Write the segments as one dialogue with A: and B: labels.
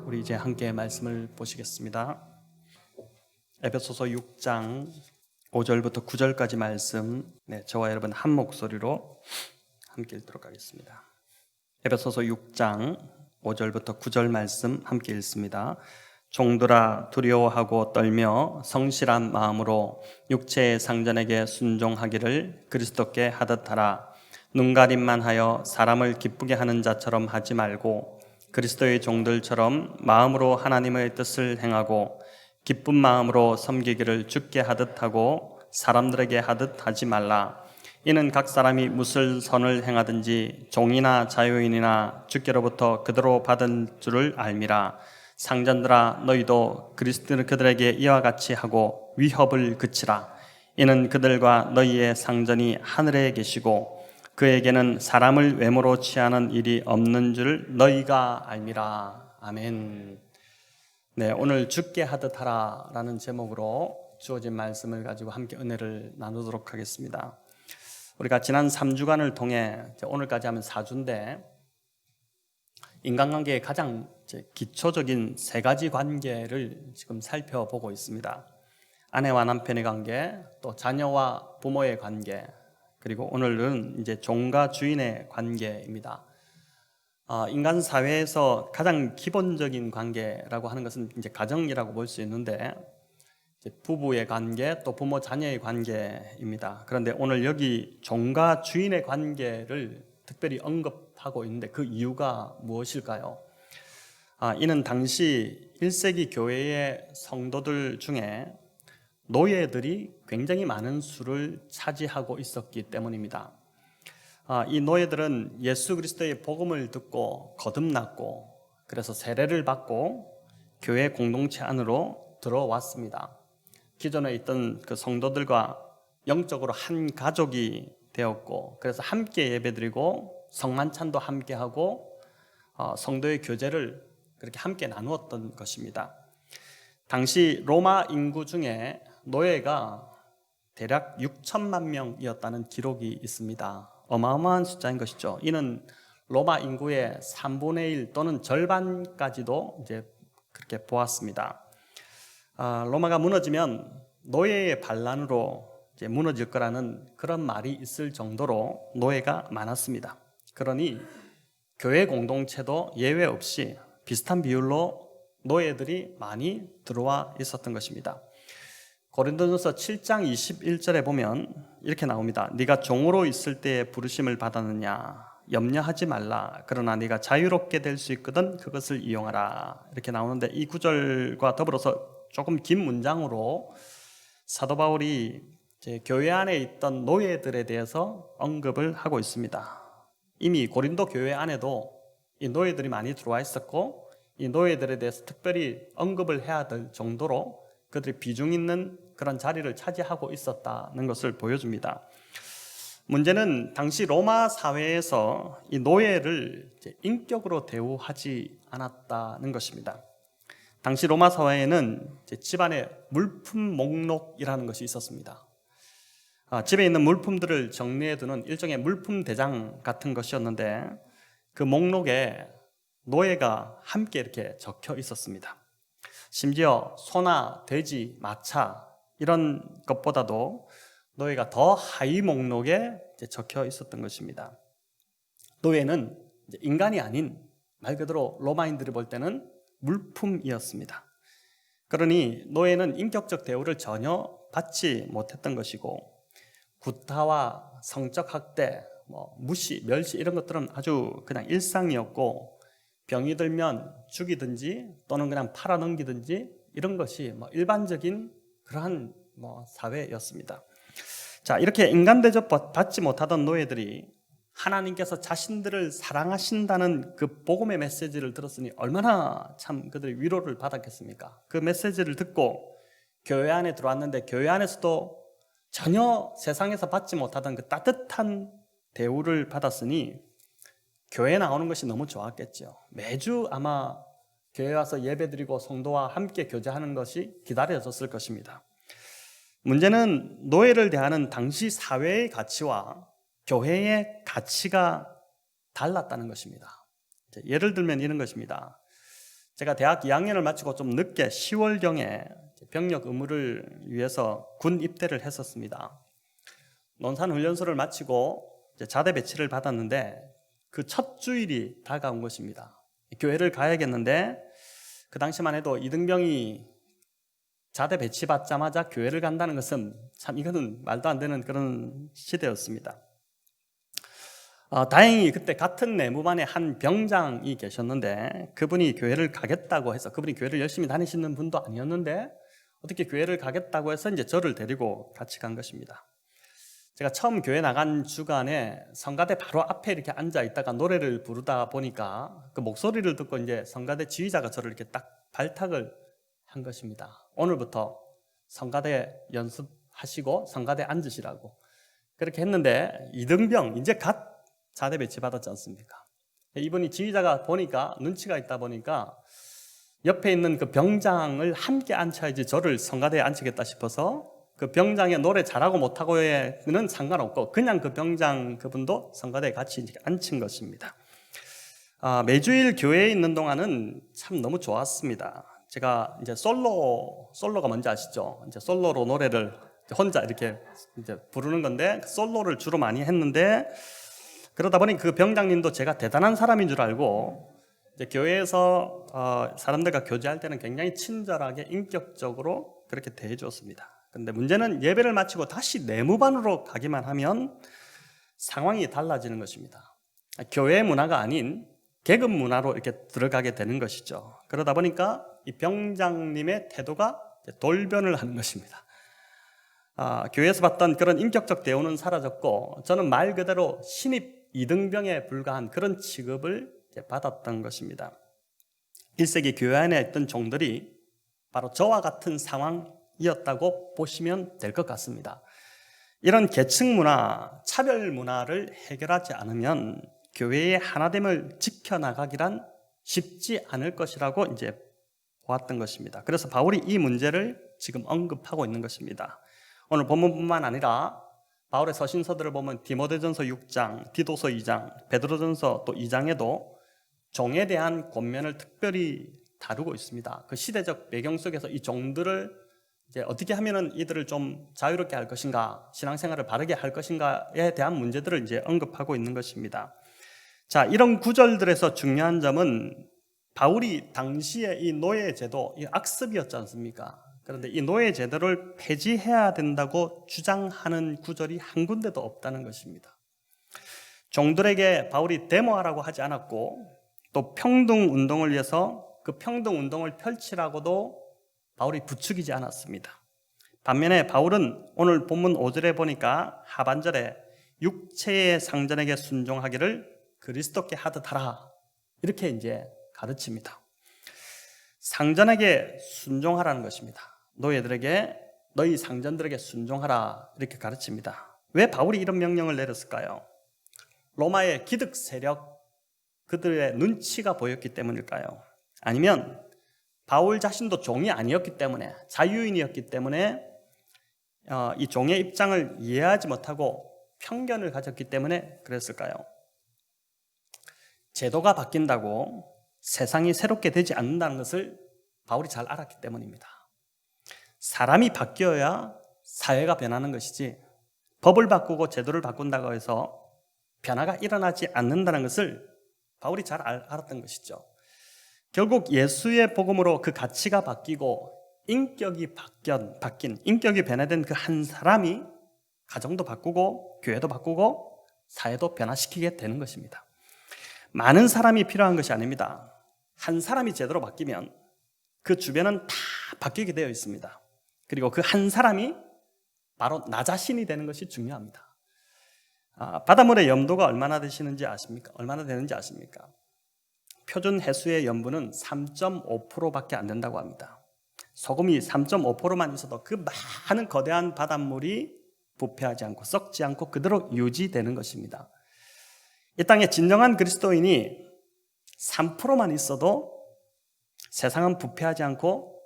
A: 우리 이제 함께 말씀을 보시겠습니다. 에베소서 6장 5절부터 9절까지 말씀, 저와 여러분 한 목소리로 함께 읽도록 하겠습니다. 에베소서 6장 5절부터 9절 말씀 함께 읽습니다. 종들아, 두려워하고 떨며 성실한 마음으로 육체의 상전에게 순종하기를 그리스도께 하듯 하라. 눈가림만 하여 사람을 기쁘게 하는 자처럼 하지 말고 그리스도의 종들처럼 마음으로 하나님의 뜻을 행하고 기쁜 마음으로 섬기기를 주께 하듯 하고 사람들에게 하듯 하지 말라. 이는 각 사람이 무슨 선을 행하든지 종이나 자유인이나 주께로부터 그대로 받은 줄을 알미라. 상전들아, 너희도 그리스도는 그들에게 이와 같이 하고 위협을 그치라. 이는 그들과 너희의 상전이 하늘에 계시고 그에게는 사람을 외모로 취하는 일이 없는 줄 너희가 알미라. 아멘. 오늘 주께 하듯 하라라는 제목으로 주어진 말씀을 가지고 함께 은혜를 나누도록 하겠습니다. 우리가 지난 3주간을 통해 오늘까지 하면 4주인데 인간관계의 가장 기초적인 세 가지 관계를 지금 살펴보고 있습니다. 아내와 남편의 관계, 또 자녀와 부모의 관계, 그리고 오늘은 이제 종과 주인의 관계입니다. 인간 사회에서 가장 기본적인 관계라고 하는 것은 이제 가정이라고 볼 수 있는데, 이제 부부의 관계, 또 부모 자녀의 관계입니다. 그런데 오늘 여기 종과 주인의 관계를 특별히 언급하고 있는데 그 이유가 무엇일까요? 이는 당시 1세기 교회의 성도들 중에 노예들이 굉장히 많은 수를 차지하고 있었기 때문입니다. 이 노예들은 예수 그리스도의 복음을 듣고 거듭났고 그래서 세례를 받고 교회 공동체 안으로 들어왔습니다. 기존에 있던 그 성도들과 영적으로 한 가족이 되었고 그래서 함께 예배드리고 성만찬도 함께 하고 성도의 교제를 그렇게 함께 나누었던 것입니다. 당시 로마 인구 중에 노예가 대략 6천만 명이었다는 기록이 있습니다. 어마어마한 숫자인 것이죠. 이는 로마 인구의 3분의 1 또는 절반까지도 이제 그렇게 보았습니다. 로마가 무너지면 노예의 반란으로 이제 무너질 거라는 그런 말이 있을 정도로 노예가 많았습니다. 그러니 교회 공동체도 예외 없이 비슷한 비율로 노예들이 많이 들어와 있었던 것입니다. 고린도전서 7장 21절에 보면 이렇게 나옵니다. 네가 종으로 있을 때에 부르심을 받았느냐? 염려하지 말라. 그러나 네가 자유롭게 될 수 있거든 그것을 이용하라. 이렇게 나오는데 이 구절과 더불어서 조금 긴 문장으로 사도 바울이 이제 교회 안에 있던 노예들에 대해서 언급을 하고 있습니다. 이미 고린도 교회 안에도 이 노예들이 많이 들어와 있었고 이 노예들에 대해서 특별히 언급을 해야 될 정도로 그들이 비중 있는 그런 자리를 차지하고 있었다는 것을 보여줍니다. 문제는 당시 로마 사회에서 이 노예를 인격으로 대우하지 않았다는 것입니다. 당시 로마 사회에는 집안에 물품 목록이라는 것이 있었습니다. 집에 있는 물품들을 정리해두는 일종의 물품 대장 같은 것이었는데 그 목록에 노예가 함께 이렇게 적혀 있었습니다. 심지어 소나 돼지, 마차 이런 것보다도 노예가 더 하위 목록에 적혀 있었던 것입니다. 노예는 인간이 아닌 말 그대로 로마인들이 볼 때는 물품이었습니다. 그러니 노예는 인격적 대우를 전혀 받지 못했던 것이고 구타와 성적 학대, 무시, 멸시 이런 것들은 아주 그냥 일상이었고 병이 들면 죽이든지 또는 그냥 팔아넘기든지 이런 것이 일반적인 그러한 사회였습니다. 자, 이렇게 인간 대접 받지 못하던 노예들이 하나님께서 자신들을 사랑하신다는 그 복음의 메시지를 들었으니 얼마나 참 그들이 위로를 받았겠습니까? 그 메시지를 듣고 교회 안에 들어왔는데 교회 안에서도 전혀 세상에서 받지 못하던 그 따뜻한 대우를 받았으니 교회에 나오는 것이 너무 좋았겠죠. 매주 아마 교회 와서 예배드리고 성도와 함께 교제하는 것이 기다려졌을 것입니다. 문제는 노예를 대하는 당시 사회의 가치와 교회의 가치가 달랐다는 것입니다. 예를 들면 이런 것입니다. 제가 대학 2학년을 마치고 좀 늦게 10월경에 병력 의무를 위해서 군 입대를 했었습니다. 논산훈련소를 마치고 이제 자대 배치를 받았는데 그 첫 주일이 다가온 것입니다. 교회를 가야겠는데 그 당시만 해도 이등병이 자대 배치받자마자 교회를 간다는 것은 참 이거는 말도 안 되는 그런 시대였습니다. 다행히 그때 같은 내무반에 한 병장이 계셨는데 그분이 교회를 가겠다고 해서, 그분이 교회를 열심히 다니시는 분도 아니었는데 어떻게 교회를 가겠다고 해서 이제 저를 데리고 같이 간 것입니다. 제가 처음 교회 나간 주간에 성가대 바로 앞에 이렇게 앉아 있다가 노래를 부르다 보니까 그 목소리를 듣고 이제 성가대 지휘자가 저를 이렇게 딱 발탁을 한 것입니다. 오늘부터 성가대 연습하시고 성가대 앉으시라고 그렇게 했는데, 이등병 이제 갓 자대 배치 받았지 않습니까? 이분이 지휘자가 보니까 눈치가 있다 보니까 옆에 있는 그 병장을 함께 앉혀야지 저를 성가대에 앉히겠다 싶어서 그 병장의 노래 잘하고 못하고에는 상관없고 그냥 그 병장 그분도 성가대에 같이 앉힌 것입니다. 매주일 교회에 있는 동안은 참 너무 좋았습니다. 제가 이제 솔로가 뭔지 아시죠? 이제 솔로로 노래를 혼자 이렇게 이제 부르는 건데 솔로를 주로 많이 했는데, 그러다 보니 그 병장님도 제가 대단한 사람인 줄 알고 이제 교회에서 사람들과 교제할 때는 굉장히 친절하게 인격적으로 그렇게 대해 주었습니다. 그런데 문제는 예배를 마치고 다시 내무반으로 가기만 하면 상황이 달라지는 것입니다. 교회 문화가 아닌 계급 문화로 이렇게 들어가게 되는 것이죠. 그러다 보니까 이 병장님의 태도가 돌변을 하는 것입니다. 교회에서 받던 그런 인격적 대우는 사라졌고 저는 말 그대로 신입 이등병에 불과한 그런 취급을 받았던 것입니다. 1세기 교회 안에 있던 종들이 바로 저와 같은 상황이었다고 보시면 될 것 같습니다. 이런 계층 문화, 차별 문화를 해결하지 않으면 교회의 하나됨을 지켜나가기란 쉽지 않을 것이라고 이제 보았던 것입니다. 그래서 바울이 이 문제를 지금 언급하고 있는 것입니다. 오늘 본문뿐만 아니라 바울의 서신서들을 보면 디모데전서 6장, 디도서 2장, 베드로전서 또 2장에도 종에 대한 권면을 특별히 다루고 있습니다. 그 시대적 배경 속에서 이 종들을 이제 어떻게 하면은 이들을 좀 자유롭게 할 것인가, 신앙생활을 바르게 할 것인가에 대한 문제들을 이제 언급하고 있는 것입니다. 자, 이런 구절들에서 중요한 점은 바울이 당시에 이 노예제도, 이 악습이었지 않습니까? 그런데 이 노예제도를 폐지해야 된다고 주장하는 구절이 한 군데도 없다는 것입니다. 종들에게 바울이 데모하라고 하지 않았고 또 평등운동을 위해서 그 평등운동을 펼치라고도 바울이 부추기지 않았습니다. 반면에 바울은 오늘 본문 5절에 보니까 하반절에 육체의 상전에게 순종하기를 그리스도께 하듯 하라, 이렇게 이제 가르칩니다. 상전에게 순종하라는 것입니다. 노예들에게, 너희 상전들에게 순종하라, 이렇게 가르칩니다. 왜 바울이 이런 명령을 내렸을까요? 로마의 기득 세력, 그들의 눈치가 보였기 때문일까요? 아니면 바울 자신도 종이 아니었기 때문에, 자유인이었기 때문에 이 종의 입장을 이해하지 못하고 편견을 가졌기 때문에 그랬을까요? 제도가 바뀐다고 세상이 새롭게 되지 않는다는 것을 바울이 잘 알았기 때문입니다. 사람이 바뀌어야 사회가 변하는 것이지 법을 바꾸고 제도를 바꾼다고 해서 변화가 일어나지 않는다는 것을 바울이 잘 알았던 것이죠. 결국 예수의 복음으로 그 가치가 바뀌고 인격이 바뀐, 인격이 변화된 그 한 사람이 가정도 바꾸고 교회도 바꾸고 사회도 변화시키게 되는 것입니다. 많은 사람이 필요한 것이 아닙니다. 한 사람이 제대로 바뀌면 그 주변은 다 바뀌게 되어 있습니다. 그리고 그 한 사람이 바로 나 자신이 되는 것이 중요합니다. 바닷물의 염도가 얼마나 되시는지 아십니까? 얼마나 되는지 아십니까? 표준 해수의 염분은 3.5%밖에 안 된다고 합니다. 소금이 3.5%만 있어도 그 많은 거대한 바닷물이 부패하지 않고 썩지 않고 그대로 유지되는 것입니다. 이 땅에 진정한 그리스도인이 3%만 있어도 세상은 부패하지 않고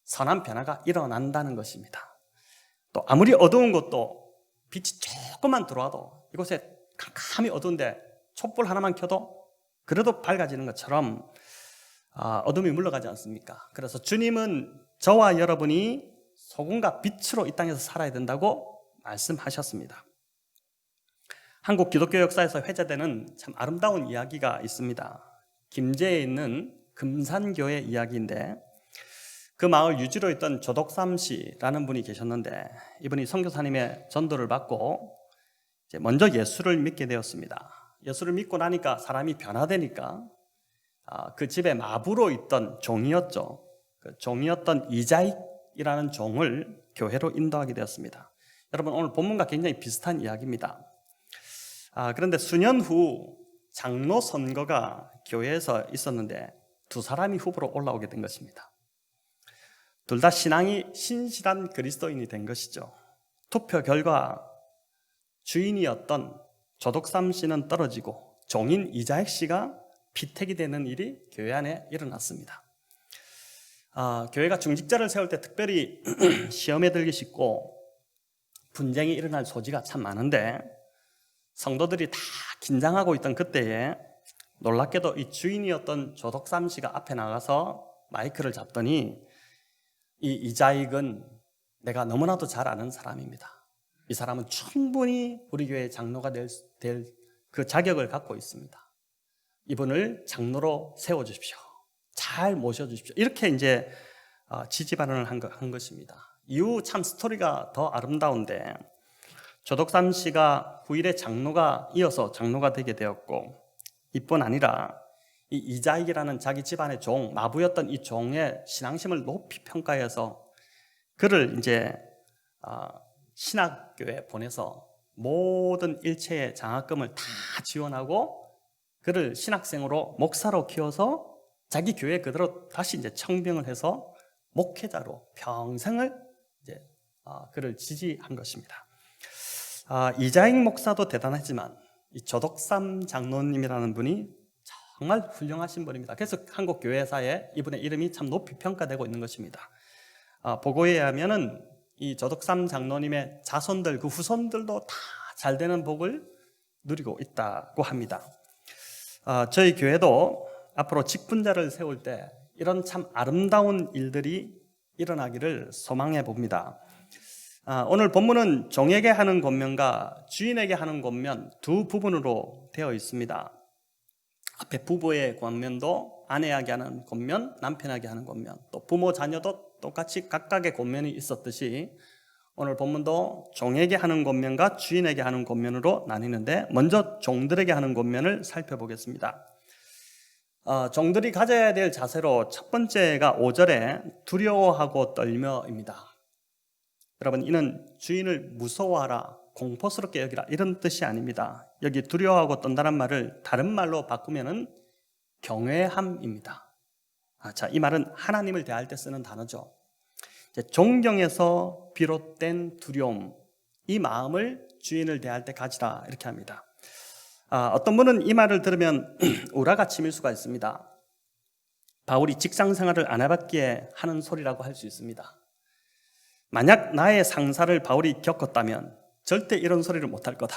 A: 선한 변화가 일어난다는 것입니다. 또 아무리 어두운 곳도 빛이 조금만 들어와도, 이곳에 캄캄히 어두운데 촛불 하나만 켜도 그래도 밝아지는 것처럼 어둠이 물러가지 않습니까? 그래서 주님은 저와 여러분이 소금과 빛으로 이 땅에서 살아야 된다고 말씀하셨습니다. 한국 기독교 역사에서 회자되는 참 아름다운 이야기가 있습니다. 김제에 있는 금산교회 이야기인데, 그 마을 유지로 있던 조덕삼 씨라는 분이 계셨는데, 이분이 선교사님의 전도를 받고 이제 먼저 예수를 믿게 되었습니다. 예수를 믿고 나니까 사람이 변화되니까 그 집에 마부로 있던 종이었죠. 그 종이었던 이자익이라는 종을 교회로 인도하게 되었습니다. 여러분, 오늘 본문과 굉장히 비슷한 이야기입니다. 그런데 수년 후 장로 선거가 교회에서 있었는데 두 사람이 후보로 올라오게 된 것입니다. 둘 다 신앙이 신실한 그리스도인이 된 것이죠. 투표 결과 주인이었던 조덕삼 씨는 떨어지고 종인 이자익 씨가 피택이 되는 일이 교회 안에 일어났습니다. 교회가 중직자를 세울 때 특별히 시험에 들기 쉽고 분쟁이 일어날 소지가 참 많은데, 성도들이 다 긴장하고 있던 그때에 놀랍게도 이 주인이었던 조덕삼 씨가 앞에 나가서 마이크를 잡더니, 이 이자익은 내가 너무나도 잘 아는 사람입니다. 이 사람은 충분히 우리 교회의 장로가 될 그 자격을 갖고 있습니다. 이분을 장로로 세워주십시오. 잘 모셔주십시오. 이렇게 이제 지지 발언을 한 것입니다. 이후 참 스토리가 더 아름다운데, 조덕삼 씨가 후일에 장로가 이어서 장로가 되게 되었고, 이뿐 아니라 이 이자익이라는 자기 집안의 종, 마부였던 이 종의 신앙심을 높이 평가해서 그를 이제 신학교에 보내서 모든 일체의 장학금을 다 지원하고 그를 신학생으로 목사로 키워서 자기 교회 그대로 다시 이제 청빙을 해서 목회자로 평생을 이제 그를 지지한 것입니다. 이자익 목사도 대단하지만 이 조덕삼 장로님이라는 분이 정말 훌륭하신 분입니다. 그래서 한국 교회사에 이분의 이름이 참 높이 평가되고 있는 것입니다. 보고에 의하면은 이 조덕삼 장로님의 자손들, 그 후손들도 다 잘되는 복을 누리고 있다고 합니다. 저희 교회도 앞으로 직분자를 세울 때 이런 참 아름다운 일들이 일어나기를 소망해 봅니다. 오늘 본문은 종에게 하는 권면과 주인에게 하는 권면 두 부분으로 되어 있습니다. 앞에 부부의 권면도 아내에게 하는 권면, 남편에게 하는 권면, 또 부모 자녀도 똑같이 각각의 권면이 있었듯이 오늘 본문도 종에게 하는 권면과 주인에게 하는 권면으로 나뉘는데, 먼저 종들에게 하는 권면을 살펴보겠습니다. 종들이 가져야 될 자세로 첫 번째가 5절에 두려워하고 떨며입니다. 여러분, 이는 주인을 무서워하라, 공포스럽게 여기라, 이런 뜻이 아닙니다. 여기 두려워하고 떤다는 말을 다른 말로 바꾸면은 경외함입니다. 이 말은 하나님을 대할 때 쓰는 단어죠. 존경에서 비롯된 두려움, 이 마음을 주인을 대할 때 가지라, 이렇게 합니다. 어떤 분은 이 말을 들으면 우라가 치밀 수가 있습니다. 바울이 직장 생활을 안 해봤기에 하는 소리라고 할 수 있습니다. 만약 나의 상사를 바울이 겪었다면 절대 이런 소리를 못할 거다.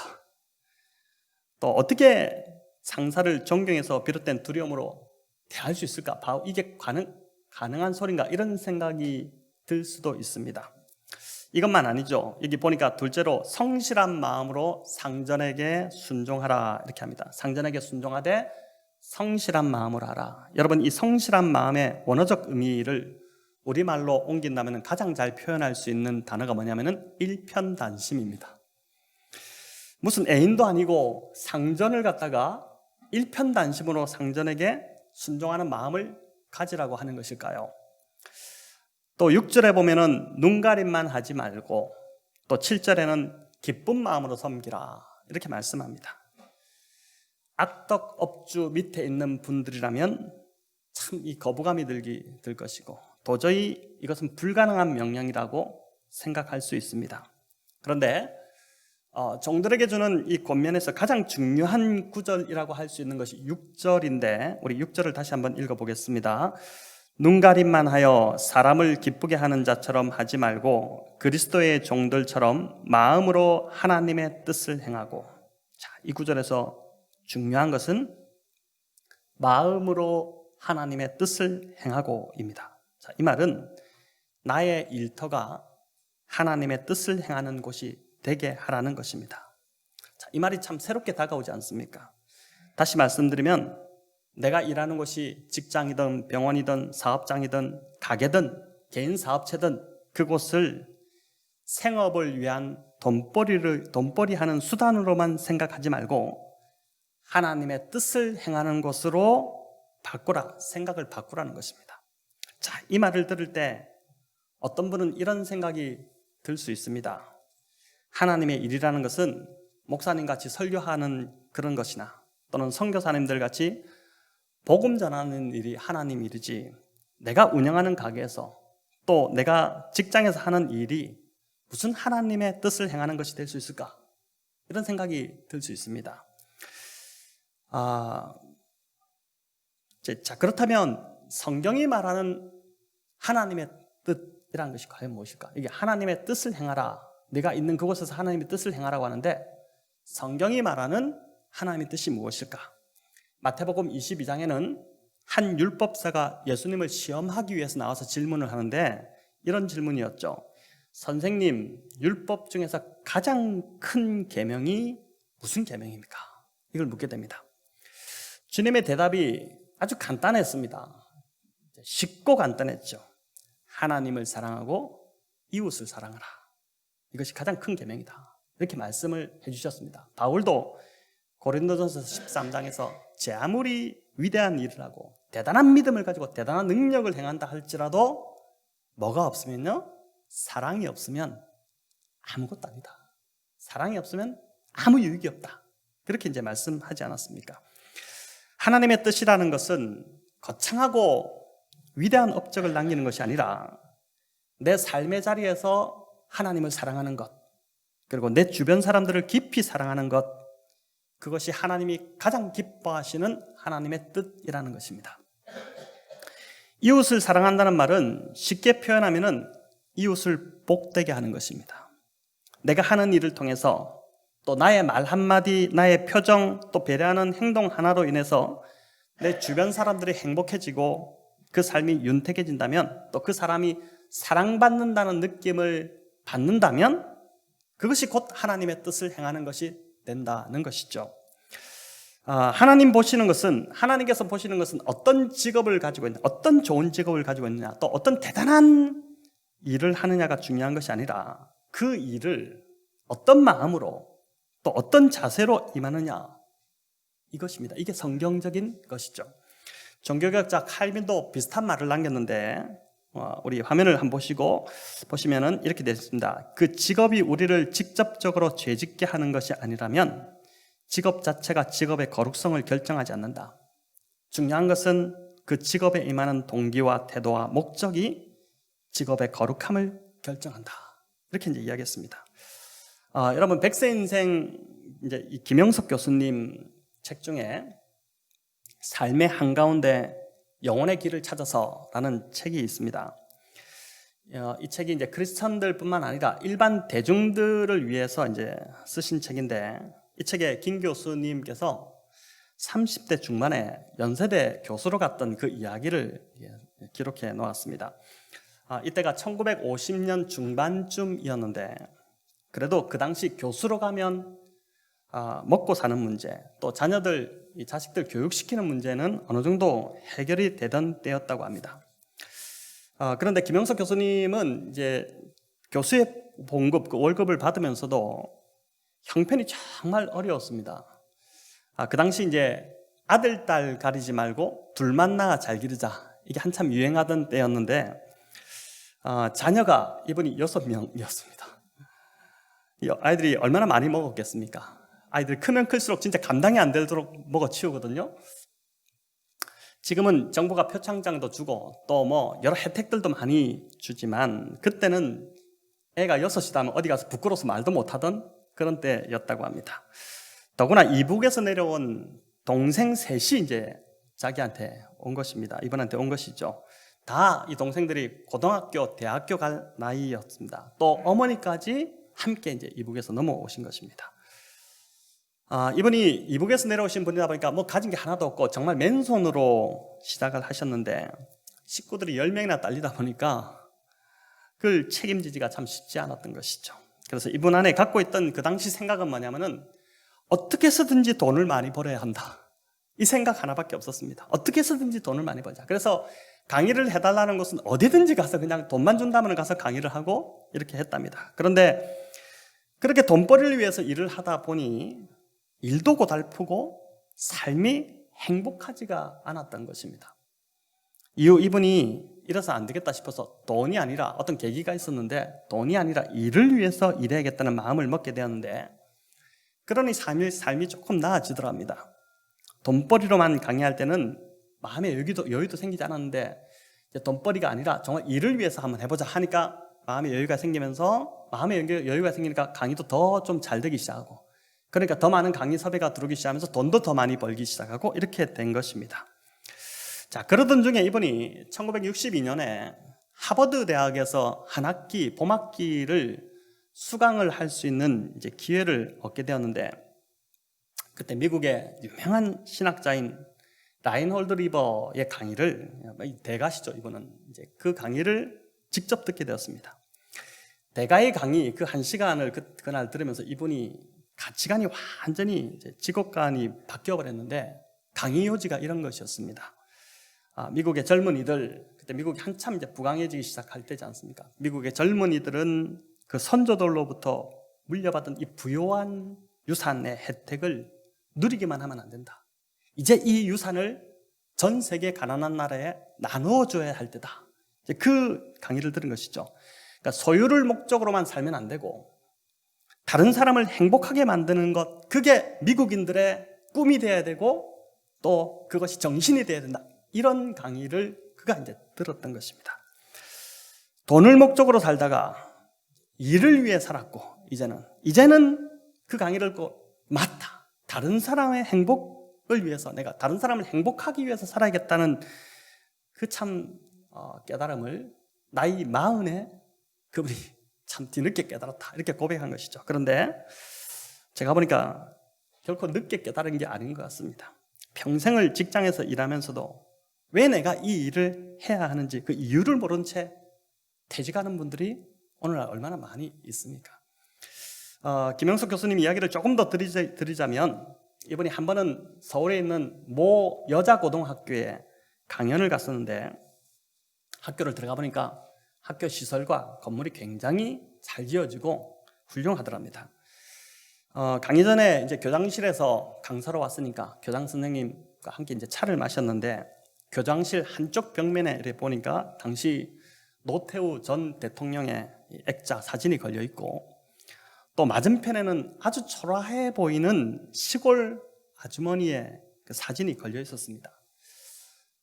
A: 또 어떻게 상사를 존경에서 비롯된 두려움으로 대할 수 있을까? 이게 가능한 소린가? 이런 생각이 들 수도 있습니다. 이것만 아니죠. 여기 보니까 둘째로 성실한 마음으로 상전에게 순종하라, 이렇게 합니다. 상전에게 순종하되 성실한 마음으로 하라. 여러분, 이 성실한 마음의 원어적 의미를 우리말로 옮긴다면 가장 잘 표현할 수 있는 단어가 뭐냐면은 일편단심입니다. 무슨 애인도 아니고 상전을 갖다가 일편단심으로 상전에게 순종하는 마음을 가지라고 하는 것일까요? 또 6절에 보면은 눈가림만 하지 말고, 또 7절에는 기쁜 마음으로 섬기라, 이렇게 말씀합니다. 악덕업주 밑에 있는 분들이라면 참 이 거부감이 들 것이고, 도저히 이것은 불가능한 명령이라고 생각할 수 있습니다. 그런데 종들에게 주는 이 권면에서 가장 중요한 구절이라고 할 수 있는 것이 6절인데, 우리 6절을 다시 한번 읽어보겠습니다. 눈가림만 하여 사람을 기쁘게 하는 자처럼 하지 말고 그리스도의 종들처럼 마음으로 하나님의 뜻을 행하고. 이 구절에서 중요한 것은 마음으로 하나님의 뜻을 행하고입니다. 자, 이 말은 나의 일터가 하나님의 뜻을 행하는 곳이 되게 하라는 것입니다. 자, 이 말이 참 새롭게 다가오지 않습니까? 다시 말씀드리면 내가 일하는 곳이 직장이든 병원이든 사업장이든 가게든 개인 사업체든 그곳을 생업을 위한 돈벌이 하는 수단으로만 생각하지 말고 하나님의 뜻을 행하는 것으로 생각을 바꾸라는 것입니다. 자, 이 말을 들을 때 어떤 분은 이런 생각이 들 수 있습니다. 하나님의 일이라는 것은 목사님 같이 설교하는 그런 것이나 또는 선교사님들 같이 복음 전하는 일이 하나님 일이지, 내가 운영하는 가게에서 또 내가 직장에서 하는 일이 무슨 하나님의 뜻을 행하는 것이 될 수 있을까? 이런 생각이 들 수 있습니다. 자, 그렇다면 성경이 말하는 하나님의 뜻이라는 것이 과연 무엇일까? 이게 하나님의 뜻을 행하라, 내가 있는 그곳에서 하나님의 뜻을 행하라고 하는데 성경이 말하는 하나님의 뜻이 무엇일까? 마태복음 22장에는 한 율법사가 예수님을 시험하기 위해서 나와서 질문을 하는데 이런 질문이었죠. 선생님, 율법 중에서 가장 큰 계명이 무슨 계명입니까? 이걸 묻게 됩니다. 주님의 대답이 아주 간단했습니다. 쉽고 간단했죠. 하나님을 사랑하고 이웃을 사랑하라. 이것이 가장 큰 계명이다. 이렇게 말씀을 해주셨습니다. 바울도 고린도전서 13장에서 제 아무리 위대한 일을 하고 대단한 믿음을 가지고 대단한 능력을 행한다 할지라도 뭐가 없으면요? 사랑이 없으면 아무것도 아니다. 사랑이 없으면 아무 유익이 없다. 그렇게 이제 말씀하지 않았습니까? 하나님의 뜻이라는 것은 거창하고 위대한 업적을 남기는 것이 아니라 내 삶의 자리에서 하나님을 사랑하는 것, 그리고 내 주변 사람들을 깊이 사랑하는 것, 그것이 하나님이 가장 기뻐하시는 하나님의 뜻이라는 것입니다. 이웃을 사랑한다는 말은 쉽게 표현하면은 이웃을 복되게 하는 것입니다. 내가 하는 일을 통해서 또 나의 말 한마디, 나의 표정, 또 배려하는 행동 하나로 인해서 내 주변 사람들이 행복해지고 그 삶이 윤택해진다면, 또 그 사람이 사랑받는다는 느낌을 받는다면 그것이 곧 하나님의 뜻을 행하는 것이 된다는 것이죠. 하나님께서 보시는 것은 어떤 직업을 가지고 있느냐, 어떤 좋은 직업을 가지고 있느냐, 또 어떤 대단한 일을 하느냐가 중요한 것이 아니라 그 일을 어떤 마음으로 또 어떤 자세로 임하느냐, 이것입니다. 이게 성경적인 것이죠. 종교개혁자 칼빈도 비슷한 말을 남겼는데 우리 화면을 한번 보시면은 이렇게 되어 있습니다. 그 직업이 우리를 직접적으로 죄짓게 하는 것이 아니라면 직업 자체가 직업의 거룩성을 결정하지 않는다. 중요한 것은 그 직업에 임하는 동기와 태도와 목적이 직업의 거룩함을 결정한다. 이렇게 이제 이야기했습니다. 여러분, 백세 인생 이제 이 김영석 교수님 책 중에 삶의 한가운데 영혼의 길을 찾아서라는 책이 있습니다. 이 책이 이제 크리스천들뿐만 아니라 일반 대중들을 위해서 이제 쓰신 책인데, 이 책에 김 교수님께서 30대 중반에 연세대 교수로 갔던 그 이야기를 기록해 놓았습니다. 이때가 1950년 중반쯤이었는데, 그래도 그 당시 교수로 가면 먹고 사는 문제, 또 이 자식들 교육시키는 문제는 어느 정도 해결이 되던 때였다고 합니다. 그런데 김영석 교수님은 이제 교수의 봉급, 그 월급을 받으면서도 형편이 정말 어려웠습니다. 그 당시 이제 아들, 딸 가리지 말고 둘만 낳아 잘 기르자, 이게 한참 유행하던 때였는데, 자녀가 이분이 6명이었습니다. 이 아이들이 얼마나 많이 먹었겠습니까? 아이들 크면 클수록 진짜 감당이 안 되도록 먹어치우거든요. 지금은 정부가 표창장도 주고 또 뭐 여러 혜택들도 많이 주지만, 그때는 애가 6이다면 어디 가서 부끄러워서 말도 못하던 그런 때였다고 합니다. 더구나 이북에서 내려온 동생 셋이 이제 자기한테 온 것입니다. 이분한테 온 것이죠. 다 이 동생들이 고등학교, 대학교 갈 나이였습니다. 또 어머니까지 함께 이제 이북에서 넘어오신 것입니다. 이분이 이북에서 내려오신 분이다 보니까 뭐 가진 게 하나도 없고 정말 맨손으로 시작을 하셨는데 식구들이 10명이나 딸리다 보니까 그걸 책임지기가 참 쉽지 않았던 것이죠. 그래서 이분 안에 갖고 있던 그 당시 생각은 뭐냐면은 어떻게 해서든지 돈을 많이 벌어야 한다. 이 생각 하나밖에 없었습니다. 어떻게 해서든지 돈을 많이 벌자. 그래서 강의를 해달라는 것은 어디든지 가서 그냥 돈만 준다면 가서 강의를 하고 이렇게 했답니다. 그런데 그렇게 돈벌이를 위해서 일을 하다 보니 일도 고달프고 삶이 행복하지가 않았던 것입니다. 이분이 이래서 안 되겠다 싶어서 돈이 아니라 어떤 계기가 있었는데 돈이 아니라 일을 위해서 일해야겠다는 마음을 먹게 되었는데 그러니 삶이 조금 나아지더랍니다. 돈벌이로만 강의할 때는 마음의 여유도 생기지 않았는데 돈벌이가 아니라 정말 일을 위해서 한번 해보자 하니까 마음의 여유가 생기면서 마음의 여유가 생기니까 강의도 더 좀 잘 되기 시작하고 그러니까 더 많은 강의 섭외가 들어오기 시작하면서 돈도 더 많이 벌기 시작하고 이렇게 된 것입니다. 자, 그러던 중에 이분이 1962년에 하버드 대학에서 한 학기, 봄학기를 수강을 할 수 있는 이제 기회를 얻게 되었는데 그때 미국의 유명한 신학자인 라인홀드 리버의 강의를 대가시죠. 이분은 이제 그 강의를 직접 듣게 되었습니다. 대가의 강의 그 한 시간을 그날 들으면서 이분이 가치관이 완전히 이제 직업관이 바뀌어 버렸는데 강의 요지가 이런 것이었습니다. 미국의 젊은이들 그때 미국이 한참 이제 부강해지기 시작할 때지 않습니까? 미국의 젊은이들은 그 선조들로부터 물려받은 이 부요한 유산의 혜택을 누리기만 하면 안 된다. 이제 이 유산을 전 세계 가난한 나라에 나누어 줘야 할 때다. 이제 그 강의를 들은 것이죠. 그러니까 소유를 목적으로만 살면 안 되고 다른 사람을 행복하게 만드는 것, 그게 미국인들의 꿈이 돼야 되고 또 그것이 정신이 돼야 된다. 이런 강의를 그가 이제 들었던 것입니다. 돈을 목적으로 살다가 일을 위해 살았고 이제는 그 강의를 듣고 맞다. 다른 사람의 행복을 위해서 내가 다른 사람을 행복하기 위해서 살아야겠다는 그 참 깨달음을 나이 40에 그분이 참 뒤늦게 깨달았다 이렇게 고백한 것이죠. 그런데 제가 보니까 결코 늦게 깨달은 게 아닌 것 같습니다. 평생을 직장에서 일하면서도 왜 내가 이 일을 해야 하는지 그 이유를 모른 채 퇴직하는 분들이 오늘날 얼마나 많이 있습니까? 김영석 교수님 이야기를 조금 더 드리자면 이분이 한 번은 서울에 있는 모 여자고등학교에 강연을 갔었는데 학교를 들어가 보니까 학교 시설과 건물이 굉장히 잘 지어지고 훌륭하더랍니다. 강의 전에 이제 교장실에서 강사로 왔으니까 교장 선생님과 함께 이제 차를 마셨는데 교장실 한쪽 벽면에 이렇게 보니까 당시 노태우 전 대통령의 액자 사진이 걸려 있고 또 맞은편에는 아주 초라해 보이는 시골 아주머니의 그 사진이 걸려 있었습니다.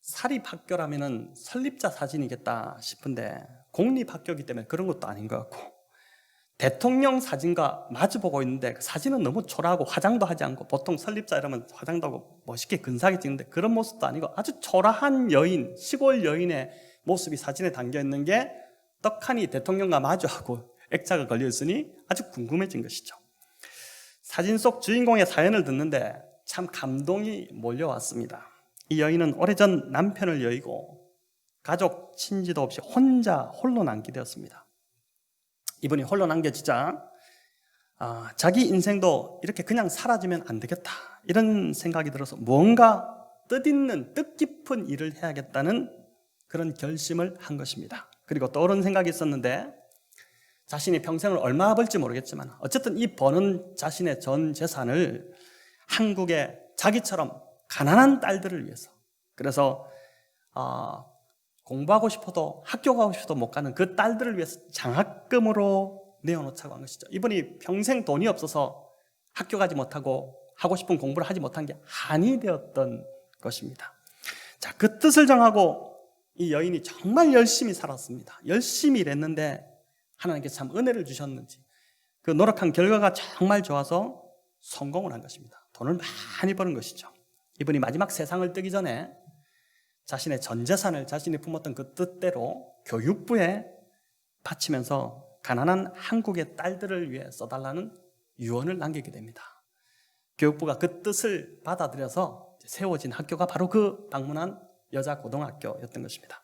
A: 사립학교라면은 설립자 사진이겠다 싶은데 공립학교이기 때문에 그런 것도 아닌 것 같고 대통령 사진과 마주보고 있는데 그 사진은 너무 초라하고 화장도 하지 않고 보통 설립자 이러면 화장도 하고 멋있게 근사하게 찍는데 그런 모습도 아니고 아주 초라한 여인, 시골 여인의 모습이 사진에 담겨 있는 게 떡하니 대통령과 마주하고 액자가 걸려 있으니 아주 궁금해진 것이죠. 사진 속 주인공의 사연을 듣는데 참 감동이 몰려왔습니다. 이 여인은 오래전 남편을 여의고 가족, 친지도 없이 홀로 남게 되었습니다. 이분이 홀로 남겨지자 자기 인생도 이렇게 그냥 사라지면 안 되겠다 이런 생각이 들어서 뭔가 뜻깊은 일을 해야겠다는 그런 결심을 한 것입니다. 그리고 또 그런 생각이 있었는데 자신이 평생을 얼마 벌지 모르겠지만 어쨌든 이 버는 자신의 전 재산을 한국의 자기처럼 가난한 딸들을 위해서 그래서 공부하고 싶어도 학교 가고 싶어도 못 가는 그 딸들을 위해서 장학금으로 내어놓자고 한 것이죠. 이분이 평생 돈이 없어서 학교 가지 못하고 하고 싶은 공부를 하지 못한 게 한이 되었던 것입니다. 자, 그 뜻을 정하고 이 여인이 정말 열심히 살았습니다. 열심히 일했는데 하나님께서 참 은혜를 주셨는지 그 노력한 결과가 정말 좋아서 성공을 한 것입니다. 돈을 많이 버는 것이죠. 이분이 마지막 세상을 뜨기 전에 자신의 전 재산을 자신이 품었던 그 뜻대로 교육부에 바치면서 가난한 한국의 딸들을 위해 써달라는 유언을 남기게 됩니다. 교육부가 그 뜻을 받아들여서 세워진 학교가 바로 그 방문한 여자 고등학교였던 것입니다.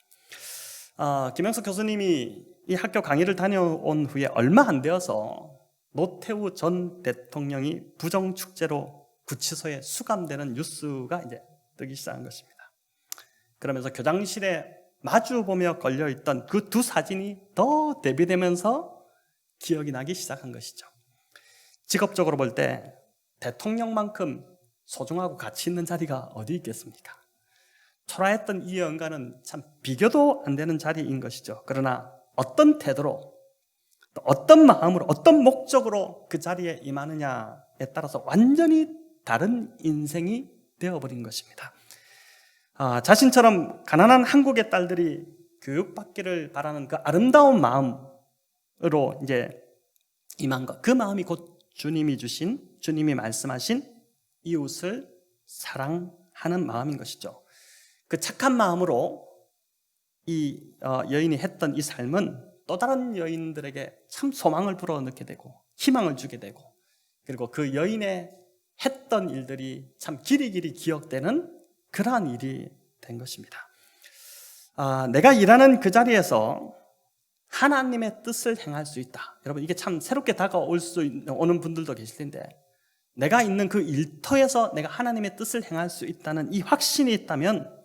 A: 김영석 교수님이 이 학교 강의를 다녀온 후에 얼마 안 되어서 노태우 전 대통령이 부정축제로 구치소에 수감되는 뉴스가 이제 뜨기 시작한 것입니다. 그러면서 교장실에 마주보며 걸려있던 그 두 사진이 더 대비되면서 기억이 나기 시작한 것이죠. 직업적으로 볼 때 대통령만큼 소중하고 가치 있는 자리가 어디 있겠습니까? 초라했던 이 연가는 참 비교도 안 되는 자리인 것이죠. 그러나 어떤 태도로, 또 어떤 마음으로, 어떤 목적으로 그 자리에 임하느냐에 따라서 완전히 다른 인생이 되어버린 것입니다. 자신처럼 가난한 한국의 딸들이 교육받기를 바라는 그 아름다운 마음으로 이제 임한 것, 그 마음이 곧 주님이 말씀하신 이웃을 사랑하는 마음인 것이죠. 그 착한 마음으로 이 여인이 했던 이 삶은 또 다른 여인들에게 참 소망을 불어넣게 되고 희망을 주게 되고, 그리고 그 여인의 했던 일들이 참 길이길이 기억되는 그러한 일이 된 것입니다. 내가 일하는 그 자리에서 하나님의 뜻을 행할 수 있다. 여러분, 이게 참 새롭게 오는 분들도 계실 텐데, 내가 있는 그 일터에서 내가 하나님의 뜻을 행할 수 있다는 이 확신이 있다면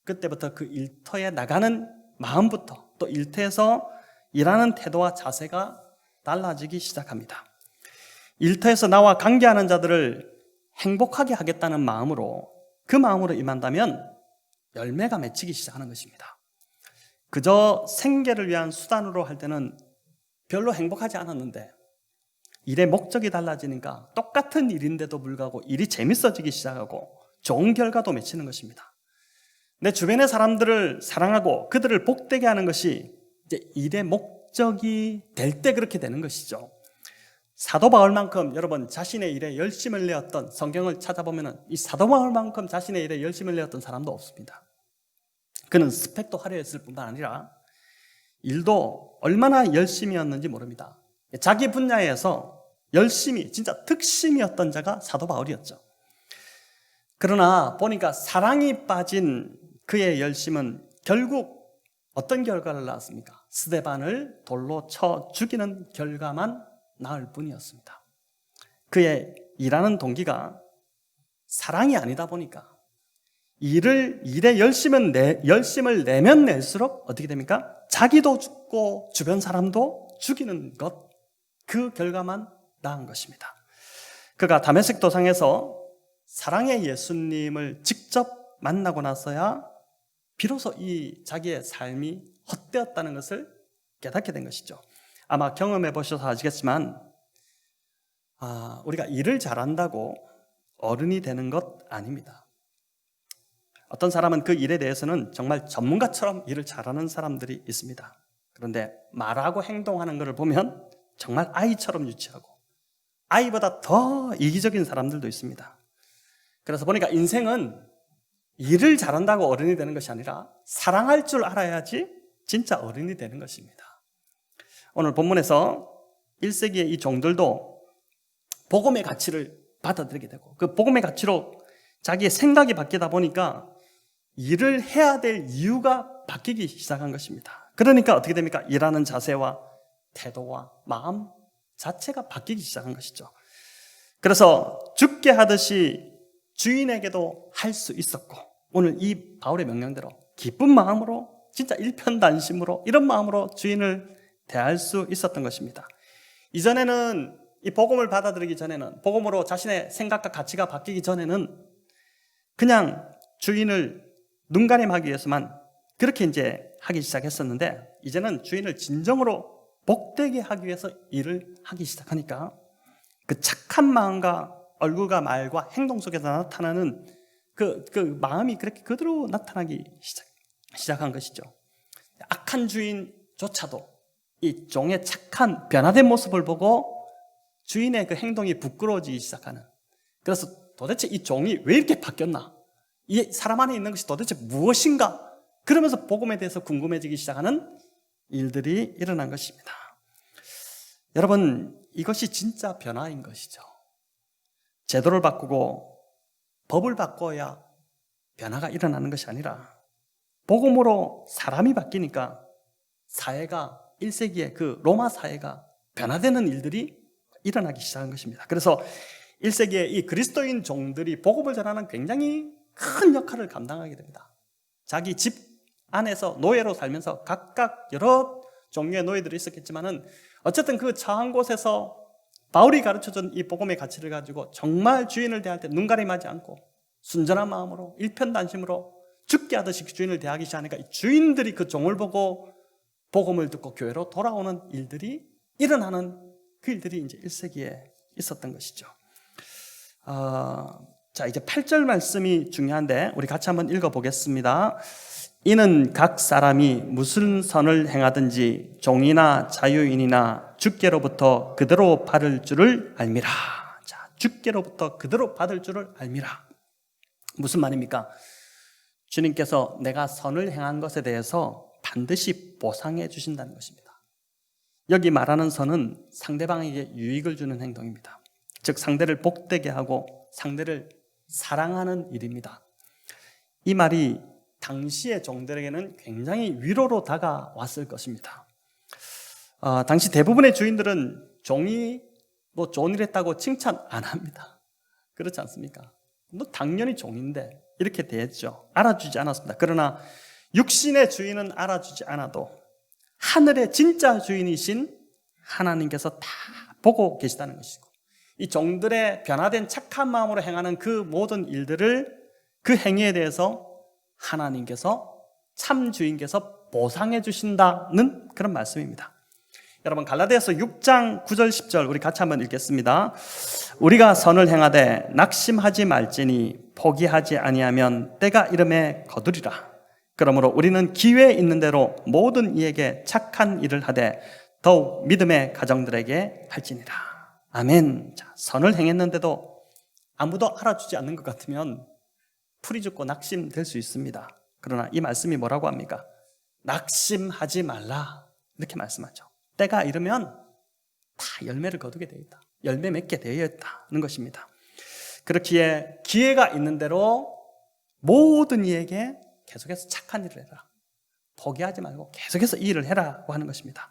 A: 그때부터 그 일터에 나가는 마음부터, 또 일터에서 일하는 태도와 자세가 달라지기 시작합니다. 일터에서 나와 관계하는 자들을 행복하게 하겠다는 마음으로, 그 마음으로 임한다면 열매가 맺히기 시작하는 것입니다. 그저 생계를 위한 수단으로 할 때는 별로 행복하지 않았는데, 일의 목적이 달라지니까 똑같은 일인데도 불구하고 일이 재밌어지기 시작하고 좋은 결과도 맺히는 것입니다. 내 주변의 사람들을 사랑하고 그들을 복되게 하는 것이 이제 일의 목적이 될 때 그렇게 되는 것이죠. 사도 바울만큼 여러분 자신의 일에 열심을 내었던, 성경을 찾아보면 이 사도 바울만큼 자신의 일에 열심을 내었던 사람도 없습니다. 그는 스펙도 화려했을 뿐만 아니라 일도 얼마나 열심이었는지 모릅니다. 자기 분야에서 열심히, 진짜 특심이었던 자가 사도 바울이었죠. 그러나 보니까 사랑이 빠진 그의 열심은 결국 어떤 결과를 낳았습니까? 스데반을 돌로 쳐 죽이는 결과만 낳을 뿐이었습니다. 그의 일하는 동기가 사랑이 아니다 보니까 일에 열심을 내면 낼수록 어떻게 됩니까? 자기도 죽고 주변 사람도 죽이는 것, 그 결과만 낳은 것입니다. 그가 다메섹 도상에서 사랑의 예수님을 직접 만나고 나서야 비로소 이 자기의 삶이 헛되었다는 것을 깨닫게 된 것이죠. 아마 경험해 보셔서 아시겠지만 우리가 일을 잘한다고 어른이 되는 것 아닙니다. 어떤 사람은 그 일에 대해서는 정말 전문가처럼 일을 잘하는 사람들이 있습니다. 그런데 말하고 행동하는 것을 보면 정말 아이처럼 유치하고 아이보다 더 이기적인 사람들도 있습니다. 그래서 보니까 인생은 일을 잘한다고 어른이 되는 것이 아니라 사랑할 줄 알아야지 진짜 어른이 되는 것입니다. 오늘 본문에서 1세기의 이 종들도 복음의 가치를 받아들이게 되고 그 복음의 가치로 자기의 생각이 바뀌다 보니까 일을 해야 될 이유가 바뀌기 시작한 것입니다. 그러니까 어떻게 됩니까? 일하는 자세와 태도와 마음 자체가 바뀌기 시작한 것이죠. 그래서 죽게 하듯이 주인에게도 할 수 있었고, 오늘 이 바울의 명령대로 기쁜 마음으로, 진짜 일편단심으로, 이런 마음으로 주인을 대할 수 있었던 것입니다. 이전에는 이 복음을 받아들이기 전에는, 복음으로 자신의 생각과 가치가 바뀌기 전에는 그냥 주인을 눈가림하기 위해서만 그렇게 이제 하기 시작했었는데, 이제는 주인을 진정으로 복되게 하기 위해서 일을 하기 시작하니까 그 착한 마음과 얼굴과 말과 행동 속에서 나타나는 그 마음이 그렇게 그대로 나타나기 시작한 것이죠. 악한 주인조차도 이 종의 착한 변화된 모습을 보고 주인의 그 행동이 부끄러워지기 시작하는, 그래서 도대체 이 종이 왜 이렇게 바뀌었나? 이 사람 안에 있는 것이 도대체 무엇인가? 그러면서 복음에 대해서 궁금해지기 시작하는 일들이 일어난 것입니다. 여러분, 이것이 진짜 변화인 것이죠. 제도를 바꾸고 법을 바꿔야 변화가 일어나는 것이 아니라 복음으로 사람이 바뀌니까 사회가 1세기의 그 로마 사회가 변화되는 일들이 일어나기 시작한 것입니다. 그래서 1세기의 이 그리스도인 종들이 복음을 전하는 굉장히 큰 역할을 감당하게 됩니다. 자기 집 안에서 노예로 살면서 각각 여러 종류의 노예들이 있었겠지만은 어쨌든 그 처한 곳에서 바울이 가르쳐준 이 복음의 가치를 가지고 정말 주인을 대할 때 눈가림하지 않고 순전한 마음으로 일편단심으로 죽게 하듯이 주인을 대하기 시작하니까 이 주인들이 그 종을 보고 복음을 듣고 교회로 돌아오는 일들이 일어나는 그 일들이 이제 1세기에 있었던 것이죠. 자, 이제 8절 말씀이 중요한데 우리 같이 한번 읽어보겠습니다. 이는 각 사람이 무슨 선을 행하든지 종이나 자유인이나 주께로부터 그대로 받을 줄을 알미라. 자, 주께로부터 그대로 받을 줄을 알미라. 무슨 말입니까? 주님께서 내가 선을 행한 것에 대해서 반드시 보상해 주신다는 것입니다. 여기 말하는 선은 상대방에게 유익을 주는 행동입니다. 즉 상대를 복되게 하고 상대를 사랑하는 일입니다. 이 말이 당시의 종들에게는 굉장히 위로로 다가왔을 것입니다. 당시 대부분의 주인들은 종이 뭐 좋은 일 했다고 칭찬 안 합니다. 그렇지 않습니까? 너 당연히 종인데 이렇게 대했죠. 알아주지 않았습니다. 그러나 육신의 주인은 알아주지 않아도 하늘의 진짜 주인이신 하나님께서 다 보고 계시다는 것이고 이 종들의 변화된 착한 마음으로 행하는 그 모든 일들을 그 행위에 대해서 하나님께서 참 주인께서 보상해 주신다는 그런 말씀입니다. 여러분 갈라디아서 6장 9절 10절 우리 같이 한번 읽겠습니다. 우리가 선을 행하되 낙심하지 말지니 포기하지 아니하면 때가 이름에 거두리라. 그러므로 우리는 기회 있는 대로 모든 이에게 착한 일을 하되 더욱 믿음의 가정들에게 할지니라. 아멘. 자, 선을 행했는데도 아무도 알아주지 않는 것 같으면 풀이 죽고 낙심될 수 있습니다. 그러나 이 말씀이 뭐라고 합니까? 낙심하지 말라 이렇게 말씀하죠. 때가 이르면 다 열매를 거두게 되어 있다. 열매 맺게 되어 있다는 것입니다. 그렇기에 기회가 있는 대로 모든 이에게 계속해서 착한 일을 해라. 포기하지 말고 계속해서 이 일을 해라고 하는 것입니다.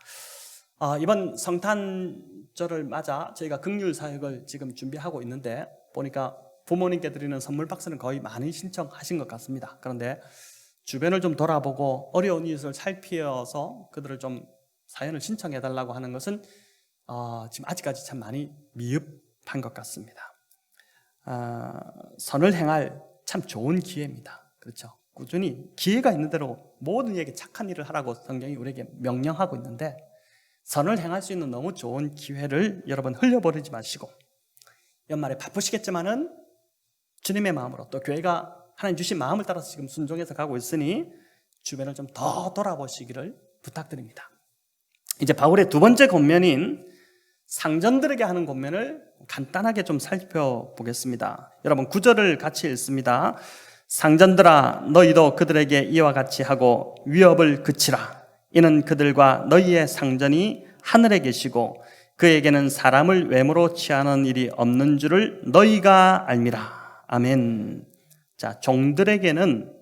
A: 이번 성탄절을 맞아 저희가 긍휼 사역을 지금 준비하고 있는데 보니까 부모님께 드리는 선물 박스는 거의 많이 신청하신 것 같습니다. 그런데 주변을 좀 돌아보고 어려운 이웃을 살피어서 그들을 좀 사연을 신청해달라고 하는 것은 지금 아직까지 참 많이 미흡한 것 같습니다. 선을 행할 참 좋은 기회입니다. 그렇죠? 꾸준히 기회가 있는 대로 모든 이에게 착한 일을 하라고 성경이 우리에게 명령하고 있는데 선을 행할 수 있는 너무 좋은 기회를 여러분 흘려버리지 마시고 연말에 바쁘시겠지만은 주님의 마음으로 또 교회가 하나님 주신 마음을 따라서 지금 순종해서 가고 있으니 주변을 좀 더 돌아보시기를 부탁드립니다. 이제 바울의 두 번째 권면인 상전들에게 하는 권면을 간단하게 좀 살펴보겠습니다. 여러분 9절을 같이 읽습니다. 상전들아 너희도 그들에게 이와 같이 하고 위협을 그치라. 이는 그들과 너희의 상전이 하늘에 계시고 그에게는 사람을 외모로 취하는 일이 없는 줄을 너희가 알미라. 아멘. 자, 종들에게는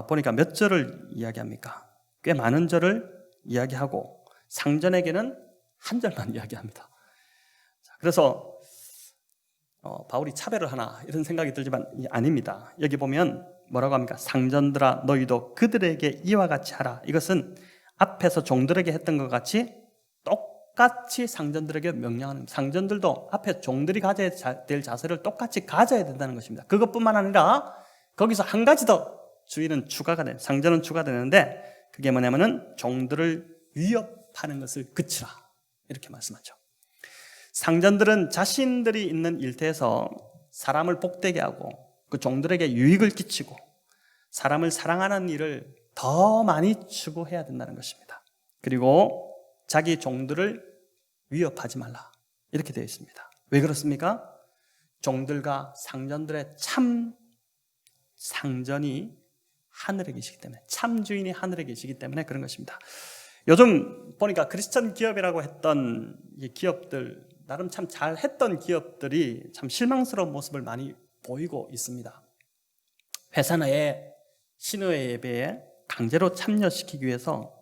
A: 보니까 몇 절을 이야기합니까? 꽤 많은 절을 이야기하고 상전에게는 한 절만 이야기합니다. 자, 그래서 바울이 차별을 하나 이런 생각이 들지만 아닙니다. 여기 보면 뭐라고 합니까? 상전들아 너희도 그들에게 이와 같이 하라. 이것은 앞에서 종들에게 했던 것 같이 똑같이 상전들에게 명령하는, 상전들도 앞에 종들이 가져야 될 자세를 똑같이 가져야 된다는 것입니다. 그것뿐만 아니라 거기서 한 가지 더 주의는 추가가 돼, 상전은 추가되는데 그게 뭐냐면은 종들을 위협하는 것을 그치라 이렇게 말씀하죠. 상전들은 자신들이 있는 일터에서 사람을 복되게 하고 그 종들에게 유익을 끼치고 사람을 사랑하는 일을 더 많이 추구해야 된다는 것입니다. 그리고 자기 종들을 위협하지 말라 이렇게 되어 있습니다. 왜 그렇습니까? 종들과 상전들의 참 상전이 하늘에 계시기 때문에, 참 주인이 하늘에 계시기 때문에 그런 것입니다. 요즘 보니까 크리스천 기업이라고 했던 이 기업들 나름 참 잘했던 기업들이 참 실망스러운 모습을 많이 보이고 있습니다. 회사 내에 신의 예배에 강제로 참여시키기 위해서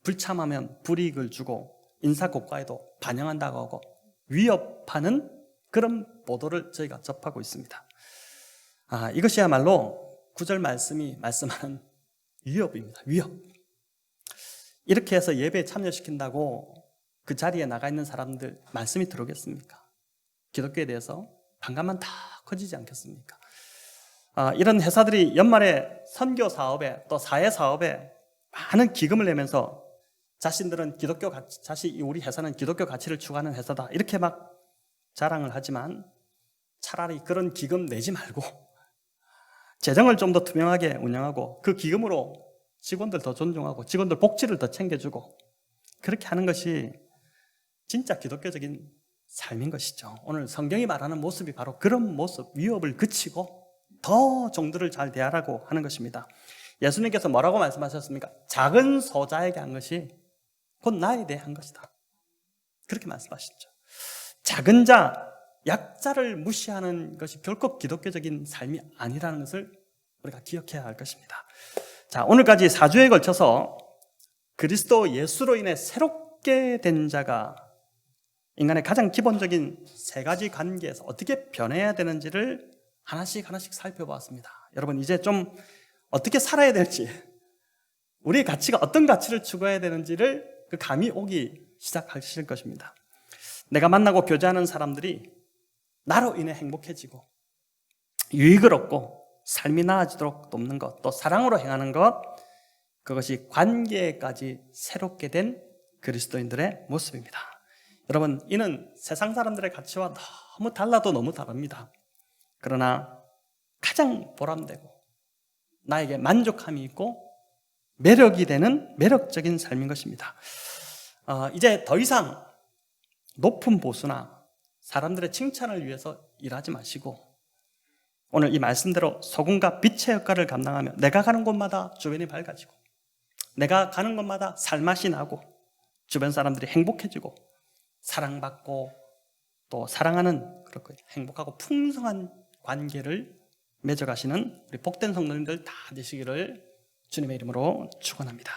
A: 불참하면 불이익을 주고 인사고과에도 반영한다고 하고 위협하는 그런 보도를 저희가 접하고 있습니다. 이것이야말로 9절 말씀이 말씀하는 위협입니다. 위협. 이렇게 해서 예배에 참여시킨다고 그 자리에 나가 있는 사람들 말씀이 들어오겠습니까? 기독교에 대해서 반감만 다 커지지 않겠습니까? 이런 회사들이 연말에 선교 사업에 또 사회 사업에 많은 기금을 내면서 자신들은 기독교 가치, 우리 회사는 기독교 가치를 추구하는 회사다 이렇게 막 자랑을 하지만 차라리 그런 기금 내지 말고 재정을 좀 더 투명하게 운영하고 그 기금으로 직원들 더 존중하고 직원들 복지를 더 챙겨주고 그렇게 하는 것이 진짜 기독교적인 삶인 것이죠. 오늘 성경이 말하는 모습이 바로 그런 모습, 위협을 그치고 더 종들을 잘 대하라고 하는 것입니다. 예수님께서 뭐라고 말씀하셨습니까? 작은 소자에게 한 것이 곧 나에 대해 한 것이다. 그렇게 말씀하셨죠. 작은 자, 약자를 무시하는 것이 결코 기독교적인 삶이 아니라는 것을 우리가 기억해야 할 것입니다. 자, 오늘까지 4주에 걸쳐서 그리스도 예수로 인해 새롭게 된 자가 인간의 가장 기본적인 세 가지 관계에서 어떻게 변해야 되는지를 하나씩 살펴보았습니다. 여러분 이제 좀 어떻게 살아야 될지, 우리의 가치가 어떤 가치를 추구해야 되는지를 그 감이 오기 시작하실 것입니다. 내가 만나고 교제하는 사람들이 나로 인해 행복해지고 유익을 얻고 삶이 나아지도록 돕는 것, 또 사랑으로 행하는 것, 그것이 관계까지 새롭게 된 그리스도인들의 모습입니다. 여러분, 이는 세상 사람들의 가치와 너무 달라도 너무 다릅니다. 그러나 가장 보람되고 나에게 만족함이 있고 매력이 되는 매력적인 삶인 것입니다. 이제 더 이상 높은 보수나 사람들의 칭찬을 위해서 일하지 마시고 오늘 이 말씀대로 소금과 빛의 역할을 감당하며 내가 가는 곳마다 주변이 밝아지고 내가 가는 곳마다 살맛이 나고 주변 사람들이 행복해지고 사랑받고 또 사랑하는 그렇고 행복하고 풍성한 관계를 맺어가시는 우리 복된 성도님들 다 되시기를 주님의 이름으로 축원합니다.